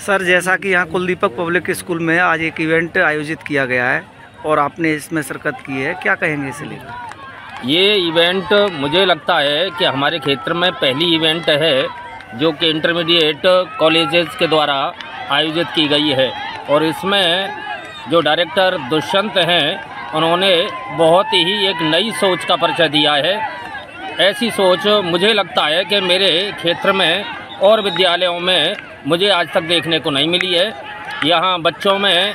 Sir, जैसा कि यहाँ कुलदीपक पब्लिक स्कूल में आज एक इवेंट आयोजित किया गया है और आपने इसमें शिरकत की है, क्या कहेंगे इसे लेकर? ये इवेंट मुझे लगता है कि हमारे क्षेत्र में पहली इवेंट है जो कि इंटरमीडिएट कॉलेजेस के द्वारा आयोजित की गई है और इसमें जो डायरेक्टर दुष्यंत हैं उन्होंने बहुत ही एक नई सोच का परिचय दिया है। ऐसी सोच मुझे लगता है कि मेरे क्षेत्र में और विद्यालयों में मुझे आज तक देखने को नहीं मिली है। यहाँ बच्चों में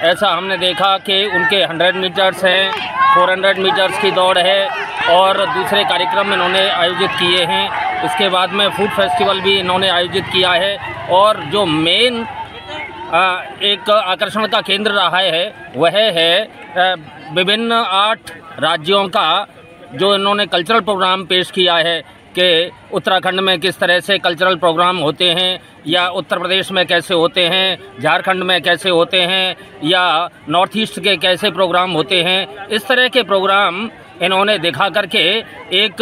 ऐसा हमने देखा कि उनके 100 मीटर्स हैं, 400 मीटर्स की दौड़ है और दूसरे कार्यक्रम इन्होंने आयोजित किए हैं। इसके बाद में फूड फेस्टिवल भी इन्होंने आयोजित किया है और जो मेन एक आकर्षण का केंद्र रहा है वह है विभिन्न 8 राज्यों का जो इन्होंने कल्चरल प्रोग्राम पेश किया है कि उत्तराखंड में किस तरह से कल्चरल प्रोग्राम होते हैं या उत्तर प्रदेश में कैसे होते हैं, झारखंड में कैसे होते हैं या नॉर्थ ईस्ट के कैसे प्रोग्राम होते हैं। इस तरह के प्रोग्राम इन्होंने दिखा करके एक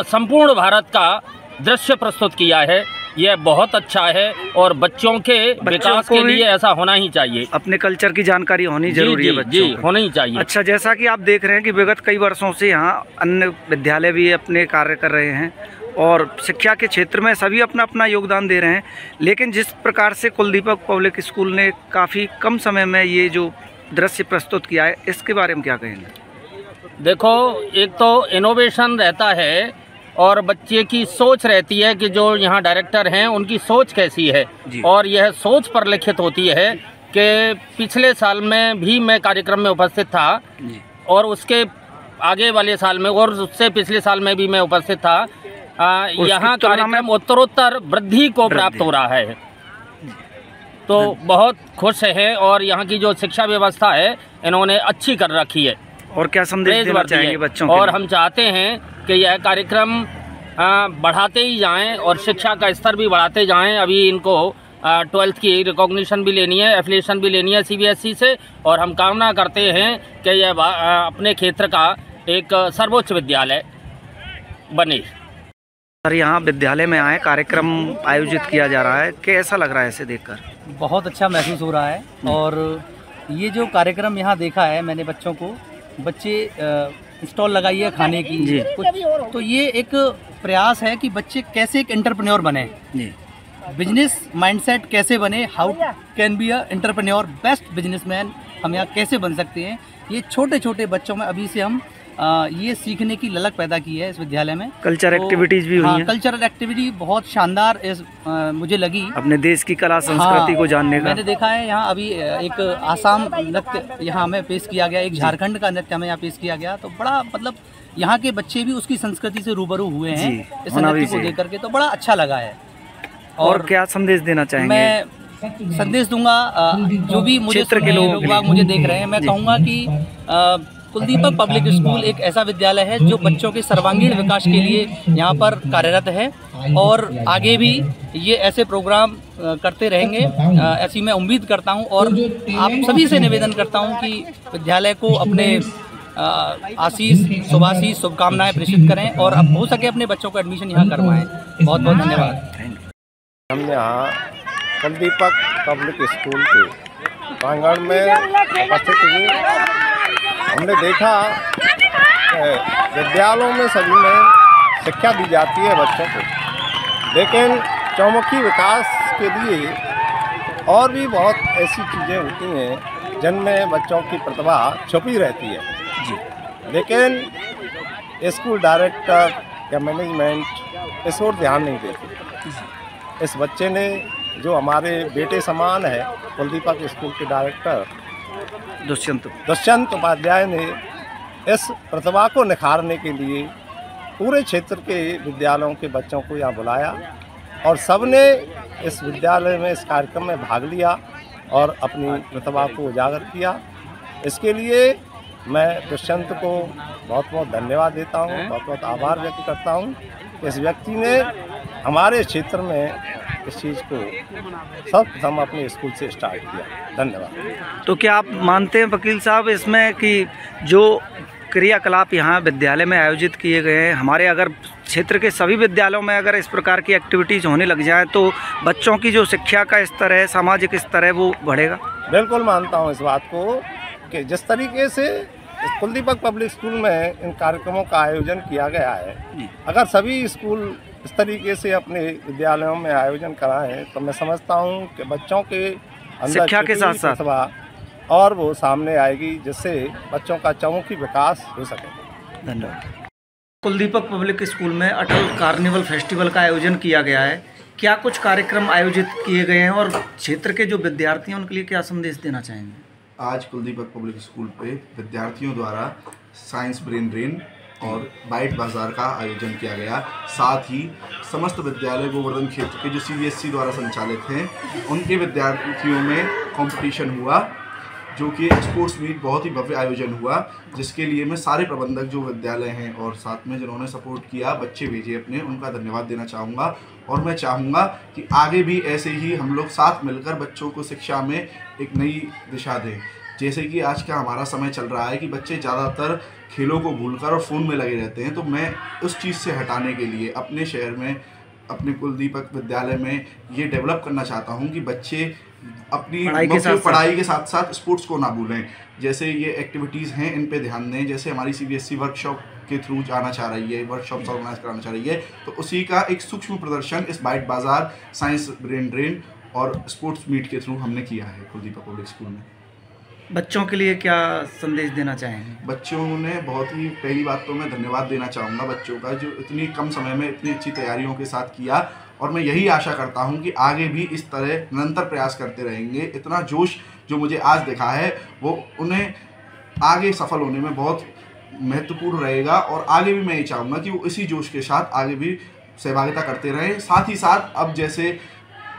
संपूर्ण भारत का दृश्य प्रस्तुत किया है। यह बहुत अच्छा है और बच्चों के विकास के लिए ऐसा होना ही चाहिए। अपने कल्चर की जानकारी होनी जरूरी है बच्चों को। होना ही चाहिए। अच्छा, जैसा कि आप देख रहे हैं कि विगत कई वर्षों से यहाँ अन्य विद्यालय भी अपने कार्य कर रहे हैं और शिक्षा के क्षेत्र में सभी अपना अपना योगदान दे रहे हैं, लेकिन जिस प्रकार से कुलदीपक पब्लिक स्कूल ने काफ़ी कम समय में ये जो दृश्य प्रस्तुत किया है, इसके बारे में क्या कहेंगे? देखो, एक तो इनोवेशन रहता है और बच्चे की सोच रहती है कि जो यहाँ डायरेक्टर हैं उनकी सोच कैसी है और यह सोच पर लिखित होती है कि पिछले साल में भी मैं कार्यक्रम में उपस्थित था और उसके आगे वाले साल में और उससे पिछले साल में भी मैं उपस्थित था। यहाँ कार्यक्रम उत्तरोत्तर वृद्धि को प्राप्त हो रहा है, तो बहुत खुश है और यहाँ की जो शिक्षा व्यवस्था है इन्होंने अच्छी कर रखी है। और क्या संदेश देना चाहेंगे बच्चों को? और हम चाहते हैं कि यह कार्यक्रम बढ़ाते ही जाएं और शिक्षा का स्तर भी बढ़ाते जाएं। अभी इनको 12th की रिकॉग्निशन भी लेनी है, एफिलिएशन भी लेनी है CBSE से और हम कामना करते हैं कि यह अपने क्षेत्र का एक सर्वोच्च विद्यालय बने। सर, यहाँ विद्यालय में आए, कार्यक्रम आयोजित किया जा रहा है, कैसा लग रहा है इसे देखकर? बहुत अच्छा महसूस हो रहा है और ये जो कार्यक्रम यहाँ देखा है मैंने बच्चों को, बच्चे स्टॉल लगाई है खाने की कुछ, तो ये एक प्रयास है कि बच्चे कैसे एक एंटरप्रेन्योर बने, बिजनेस माइंडसेट कैसे बने, how can be a entrepreneur, best businessman हम यहाँ कैसे बन सकते हैं। ये छोटे छोटे बच्चों में अभी से हम ये सीखने की ललक पैदा की है इस विद्यालय में। कल्चर एक्टिविटीज भी हुई हैं। कल्चरल एक्टिविटी बहुत शानदार मुझे लगी, अपने देश की कला संस्कृति को जानने का। मैंने देखा है यहाँ अभी एक आसाम नृत्य यहाँ हमें पेश किया गया, एक झारखंड का नृत्य हमें यहाँ पेश किया गया, तो बड़ा मतलब यहाँ के बच्चे भी उसकी संस्कृति से रूबरू हुए हैं इस नृत्य को देख करके, तो बड़ा अच्छा लगा है। और क्या संदेश देना चाहेंगे? मैं संदेश दूंगा जो भी मुझे लोग मुझे देख रहे हैं, मैं कहूँगा कि कुलदीपक पब्लिक स्कूल एक ऐसा विद्यालय है जो बच्चों के सर्वांगीण विकास के लिए यहाँ पर कार्यरत है और आगे भी ये ऐसे प्रोग्राम करते रहेंगे, ऐसी मैं उम्मीद करता हूँ। और आप सभी से निवेदन करता हूँ कि विद्यालय को अपने आशीष शुभाशीष शुभकामनाएं प्रेषित करें और अब हो सके अपने बच्चों को एडमिशन यहाँ करवाएं। बहुत बहुत धन्यवाद। हमने यहाँ कुलदीपक पब्लिक स्कूल के प्रांगण में उपस्थित हुए, हमने देखा विद्यालयों में सभी में शिक्षा दी जाती है बच्चों को, लेकिन चौमुखी विकास के लिए और भी बहुत ऐसी चीज़ें होती हैं जिनमें बच्चों की प्रतिभा छुपी रहती है लेकिन स्कूल डायरेक्टर या मैनेजमेंट इस ओर ध्यान नहीं देते। इस बच्चे ने जो हमारे बेटे समान है, कुलदीपक स्कूल के डायरेक्टर दुष्यंत उपाध्याय ने इस प्रतिभा को निखारने के लिए पूरे क्षेत्र के विद्यालयों के बच्चों को यहाँ बुलाया और सबने इस विद्यालय में इस कार्यक्रम में भाग लिया और अपनी प्रतिभा को उजागर किया। इसके लिए मैं दुष्यंत को बहुत बहुत धन्यवाद देता हूँ, बहुत बहुत आभार व्यक्त करता हूँ। इस व्यक्ति ने हमारे क्षेत्र में इस चीज़ को सर्वप्रथम अपने स्कूल से स्टार्ट किया। धन्यवाद। तो क्या आप मानते हैं वकील साहब इसमें कि जो क्रियाकलाप यहाँ विद्यालय में आयोजित किए गए हैं, हमारे अगर क्षेत्र के सभी विद्यालयों में अगर इस प्रकार की एक्टिविटीज़ होने लग जाए तो बच्चों की जो शिक्षा का स्तर है, सामाजिक स्तर है, वो बढ़ेगा। बिल्कुल मानता हूँ इस बात को कि जिस तरीके से कुलदीपक पब्लिक स्कूल में इन कार्यक्रमों का आयोजन किया गया है, अगर सभी स्कूल इस तरीके से अपने विद्यालयों में आयोजन कराएं तो मैं समझता हूँ कि बच्चों के अंदर शिक्षा के साथ साथ प्रतिभा और वो सामने आएगी, जिससे बच्चों का चहुमुखी विकास हो सके। धन्यवाद। कुलदीपक पब्लिक स्कूल में अटल कार्निवल फेस्टिवल का आयोजन किया गया है। क्या कुछ कार्यक्रम आयोजित किए गए हैं और क्षेत्र के जो विद्यार्थी हैं उनके लिए क्या संदेश देना चाहेंगे? आज कुलदीपक पब्लिक स्कूल पे विद्यार्थियों द्वारा साइंस ब्रेन ड्रेन और बाइट बाज़ार का आयोजन किया गया। साथ ही समस्त विद्यालय गोवर्धन क्षेत्र के जो CBSE द्वारा संचालित हैं उनके विद्यार्थियों में कंपटीशन हुआ, जो कि स्पोर्ट्स मीट बहुत ही भव्य आयोजन हुआ, जिसके लिए मैं सारे प्रबंधक जो विद्यालय हैं और साथ में जिन्होंने सपोर्ट किया, बच्चे भेजे अपने, उनका धन्यवाद देना चाहूँगा। और मैं चाहूँगा कि आगे भी ऐसे ही हम लोग साथ मिलकर बच्चों को शिक्षा में एक नई दिशा दें। जैसे कि आज का हमारा समय चल रहा है कि बच्चे ज़्यादातर खेलों को भूलकर और फ़ोन में लगे रहते हैं, तो मैं उस चीज़ से हटाने के लिए अपने शहर में, अपने कुलदीपक विद्यालय में ये डेवलप करना चाहता हूँ कि बच्चे अपनी पढ़ाई के साथ साथ स्पोर्ट्स को ना भूलें। जैसे ये एक्टिविटीज़ हैं इन पे ध्यान दें। जैसे हमारी CBSE वर्कशॉप के थ्रू जाना चाह रही है, वर्कशॉप्स ऑर्गेनाइज कराना चाह रही है, तो उसी का एक सूक्ष्म प्रदर्शन इस बाइट बाज़ार, साइंस ब्रेन ड्रेन और स्पोर्ट्स मीट के थ्रू हमने किया है कुलदीपक पब्लिक स्कूल में। बच्चों के लिए क्या संदेश देना चाहेंगे? बच्चों ने बहुत ही, पहली बात तो मैं धन्यवाद देना चाहूँगा बच्चों का, जो इतनी कम समय में इतनी अच्छी तैयारियों के साथ किया। और मैं यही आशा करता हूँ कि आगे भी इस तरह निरंतर प्रयास करते रहेंगे। इतना जोश जो मुझे आज दिखा है वो उन्हें आगे सफल होने में बहुत महत्वपूर्ण रहेगा, और आगे भी मैं ये चाहूँगा कि वो इसी जोश के साथ आगे भी सहभागिता करते रहें। साथ ही साथ अब जैसे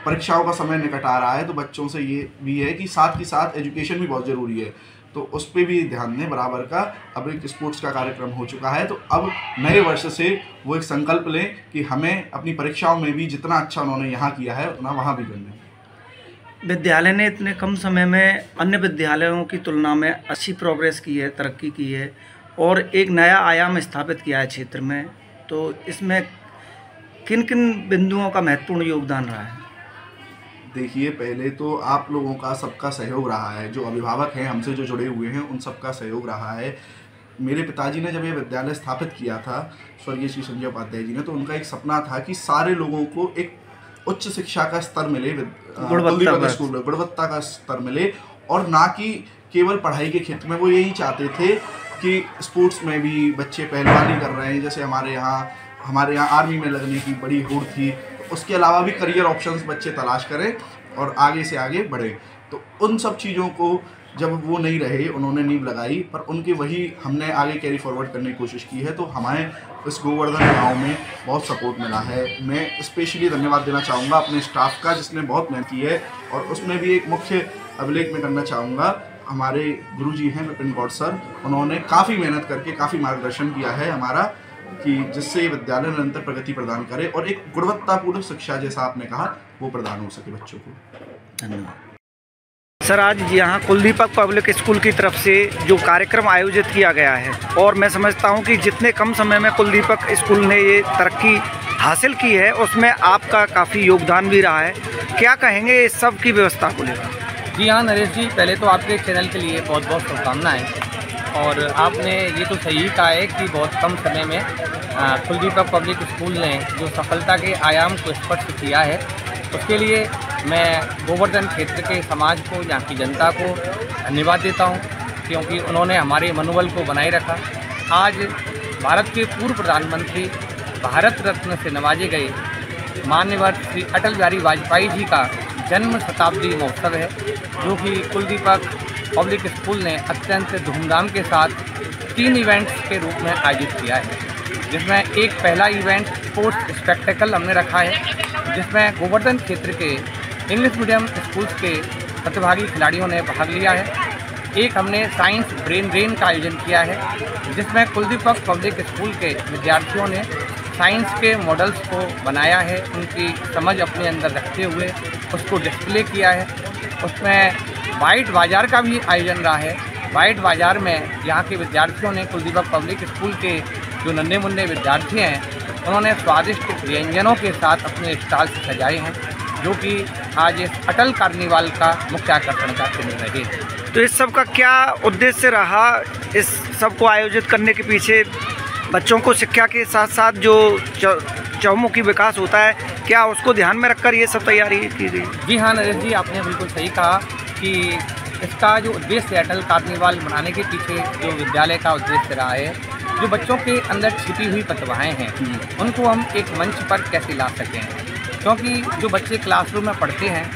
परीक्षाओं का समय निकट आ रहा है, तो बच्चों से ये भी है कि साथ ही साथ एजुकेशन भी बहुत ज़रूरी है, तो उस पर भी ध्यान दें बराबर का। अब एक स्पोर्ट्स का कार्यक्रम हो चुका है, तो अब नए वर्ष से वो एक संकल्प लें कि हमें अपनी परीक्षाओं में भी जितना अच्छा उन्होंने यहाँ किया है उतना वहाँ भी करना है। विद्यालय ने इतने कम समय में अन्य विद्यालयों की तुलना में अच्छी प्रोग्रेस की है, तरक्की की है और एक नया आयाम स्थापित किया है क्षेत्र में, तो इसमें किन किन बिंदुओं का महत्वपूर्ण योगदान रहा है? देखिए, पहले तो आप लोगों का सबका सहयोग रहा है, जो अभिभावक हैं हमसे जो जुड़े हुए हैं उन सबका सहयोग रहा है। मेरे पिताजी ने जब ये विद्यालय स्थापित किया था, स्वर्गीय श्री संजय उपाध्याय जी ने, तो उनका एक सपना था कि सारे लोगों को एक उच्च शिक्षा का स्तर मिले, गुणवत्ता का स्तर मिले, और ना कि केवल पढ़ाई के क्षेत्र में। वो यही चाहते थे कि स्पोर्ट्स में भी बच्चे पहलवानी कर रहे हैं, जैसे हमारे यहाँ आर्मी में लगने की बड़ी होड़ थी, उसके अलावा भी करियर ऑप्शंस बच्चे तलाश करें और आगे से आगे बढ़ें। तो उन सब चीज़ों को जब वो नहीं रहे, उन्होंने नींव लगाई, पर उनके वही हमने आगे कैरी फॉरवर्ड करने की कोशिश की है। तो हमारे इस गोवर्धन गांव में बहुत सपोर्ट मिला है। मैं स्पेशली धन्यवाद देना चाहूँगा अपने स्टाफ का, जिसने बहुत मेहनत की है, और उसमें भी एक मुख्य अभिलेख में करना चाहूँगा हमारे गुरुजी हैं विपिन गौड़ सर। उन्होंने काफ़ी मेहनत करके काफ़ी मार्गदर्शन किया है हमारा, कि जिससे विद्यालय निरंतर प्रगति प्रदान करे और एक गुणवत्तापूर्ण शिक्षा, जैसा आपने कहा, वो प्रदान हो सके बच्चों को। धन्यवाद। सर, आज यहाँ कुलदीपक पब्लिक स्कूल की तरफ से जो कार्यक्रम आयोजित किया गया है, और मैं समझता हूँ कि जितने कम समय में कुलदीपक स्कूल ने ये तरक्की हासिल की है उसमें आपका काफ़ी योगदान भी रहा है। क्या कहेंगे इस सब की व्यवस्था को लेकर? जी हाँ नरेश जी, पहले तो आपके चैनल के लिए बहुत बहुत शुभकामनाएँ। और आपने ये तो सही कहा है कि बहुत कम समय में कुलदीपक पब्लिक स्कूल ने जो सफलता के आयाम को स्पष्ट किया है, उसके लिए मैं गोवर्धन क्षेत्र के समाज को, यहाँ की जनता को धन्यवाद देता हूँ, क्योंकि उन्होंने हमारे मनोबल को बनाए रखा। आज भारत के पूर्व प्रधानमंत्री, भारत रत्न से नवाजे गए माननीय श्री अटल बिहारी वाजपेयी जी का जन्म शताब्दी महोत्सव है, जो कि कुलदीपक पब्लिक स्कूल ने अत्यंत धूमधाम के साथ 3 इवेंट्स के रूप में आयोजित किया है, जिसमें एक पहला इवेंट स्पोर्ट्स स्पेक्टेकल हमने रखा है, जिसमें गोवर्धन क्षेत्र के इंग्लिश मीडियम स्कूल्स के प्रतिभागी खिलाड़ियों ने भाग लिया है। एक हमने साइंस ब्रेन ड्रेन का आयोजन किया है, जिसमें कुलदीपक पब्लिक स्कूल के विद्यार्थियों ने साइंस के मॉडल्स को बनाया है, उनकी समझ अपने अंदर रखते हुए उसको डिस्प्ले किया है। उसमें बाइट बाज़ार का भी आयोजन रहा है। बाइट बाज़ार में यहाँ के विद्यार्थियों ने, कुलदीपक पब्लिक स्कूल के जो नन्हे मुन्ने विद्यार्थी हैं, उन्होंने स्वादिष्ट व्यंजनों के साथ अपने स्टॉल सजाए हैं, जो कि आज इस अटल कार्निवाल का मुख्य आकर्षण का केंद्र रहे। तो इस सब का क्या उद्देश्य रहा? इस सब को आयोजित करने के पीछे बच्चों को शिक्षा के साथ साथ जो चौमुखी विकास होता है, क्या उसको ध्यान में रखकर ये सब तैयारी की गई? जी हाँ नरेश जी, आपने बिल्कुल सही कहा कि इसका जो उद्देश्य अटल कार्निवाल बनाने के पीछे जो विद्यालय का उद्देश्य रहा है, जो बच्चों के अंदर छिपी हुई प्रतिभाएं हैं उनको हम एक मंच पर कैसे ला सकें। क्योंकि जो बच्चे क्लासरूम में पढ़ते हैं,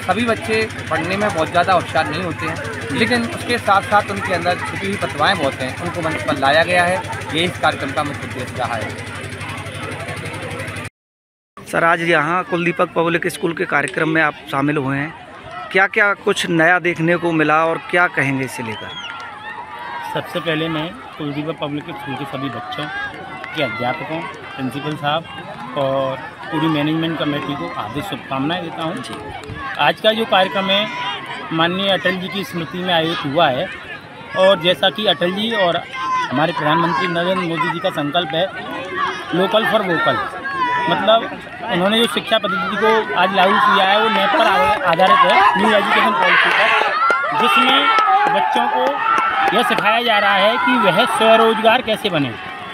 सभी बच्चे पढ़ने में बहुत ज़्यादा होशियार नहीं होते हैं, लेकिन उसके साथ साथ उनके अंदर छिपी हुई प्रतिभाएं बहुत हैं, उनको मंच पर लाया गया है। ये इस कार्यक्रम का मुख्य उद्देश्य रहा है। सर, आज यहाँ कुलदीपक पब्लिक स्कूल के कार्यक्रम में आप शामिल हुए हैं, क्या क्या कुछ नया देखने को मिला और क्या कहेंगे इसे लेकर? सबसे पहले मैं कुलदीपक पब्लिक स्कूल के सभी बच्चों के अध्यापकों, प्रिंसिपल साहब और पूरी मैनेजमेंट कमेटी को हार्दिक शुभकामनाएं देता हूं। जी, आज का जो कार्यक्रम है माननीय अटल जी की स्मृति में आयोजित हुआ है, और जैसा कि अटल जी और हमारे प्रधानमंत्री नरेंद्र मोदी जी का संकल्प है लोकल फॉर वोकल, मतलब उन्होंने जो शिक्षा पद्धति को आज लागू किया है वो नेट पर आधारित है, न्यू एजुकेशन पॉलिसी पर, जिसमें बच्चों को यह सिखाया जा रहा है कि वह स्वरोजगार कैसे बने।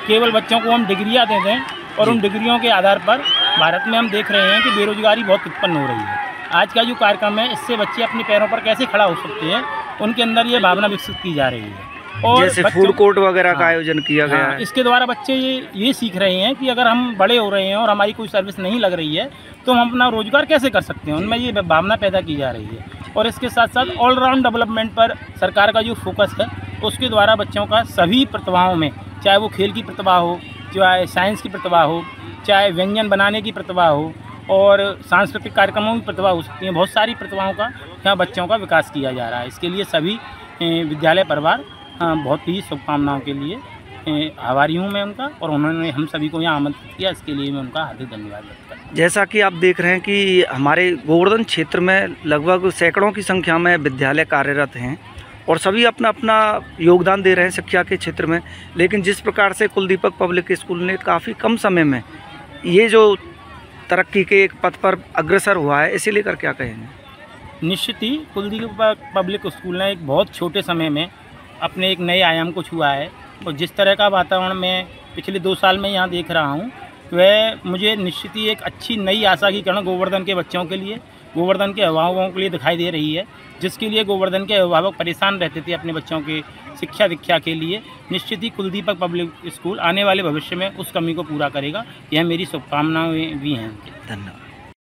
केवल बच्चों को हम डिग्रियां दे दें और उन डिग्रियों के आधार पर भारत में हम देख रहे हैं कि बेरोजगारी बहुत उत्पन्न हो रही है। आज का जो कार्यक्रम है, इससे बच्चे अपने पैरों पर कैसे खड़ा हो सकते हैं, उनके अंदर ये भावना विकसित की जा रही है। और जैसे फूड कोर्ट वगैरह का आयोजन किया गया है। इसके द्वारा बच्चे ये सीख रहे हैं कि अगर हम बड़े हो रहे हैं और हमारी कोई सर्विस नहीं लग रही है तो हम अपना रोजगार कैसे कर सकते हैं, उनमें ये भावना पैदा की जा रही है। और इसके साथ साथ ऑलराउंड डेवलपमेंट पर सरकार का जो फोकस है, उसके द्वारा बच्चों का सभी प्रतिभाओं में, चाहे वो खेल की प्रतिभा हो, चाहे साइंस की प्रतिभा हो, चाहे व्यंजन बनाने की प्रतिभा हो, और सांस्कृतिक कार्यक्रमों की प्रतिभा हो सकती है। बहुत सारी प्रतिभाओं का यहाँ बच्चों का विकास किया जा रहा है। इसके लिए सभी विद्यालय परिवार बहुत ही शुभकामनाओं के लिए आभारी हूँ मैं उनका, और उन्होंने हम सभी को यहाँ आमंत्रित किया, इसके लिए मैं उनका हार्दिक धन्यवाद व्यक्त करता हूँ। जैसा कि आप देख रहे हैं कि हमारे गोवर्धन क्षेत्र में लगभग सैकड़ों की संख्या में विद्यालय कार्यरत हैं और सभी अपना अपना योगदान दे रहे हैं शिक्षा के क्षेत्र में, लेकिन जिस प्रकार से कुलदीपक पब्लिक स्कूल ने काफ़ी कम समय में ये जो तरक्की के एक पथ पर अग्रसर हुआ है, इसे लेकर क्या कहेंगे? निश्चित ही कुलदीपक पब्लिक स्कूल ने एक बहुत छोटे समय में अपने एक नए आयाम को छुआ है, और जिस तरह का वातावरण मैं पिछले 2 साल में यहाँ देख रहा हूँ, वह मुझे निश्चित ही एक अच्छी नई आशा की किरण गोवर्धन के बच्चों के लिए, गोवर्धन के अभिभावकों के लिए दिखाई दे रही है, जिसके लिए गोवर्धन के अभिभावक परेशान रहते थे अपने बच्चों के शिक्षा दीक्षा के लिए। निश्चित ही कुलदीपक पब्लिक स्कूल आने वाले भविष्य में उस कमी को पूरा करेगा, यह मेरी शुभकामनाएं भी हैं। धन्यवाद।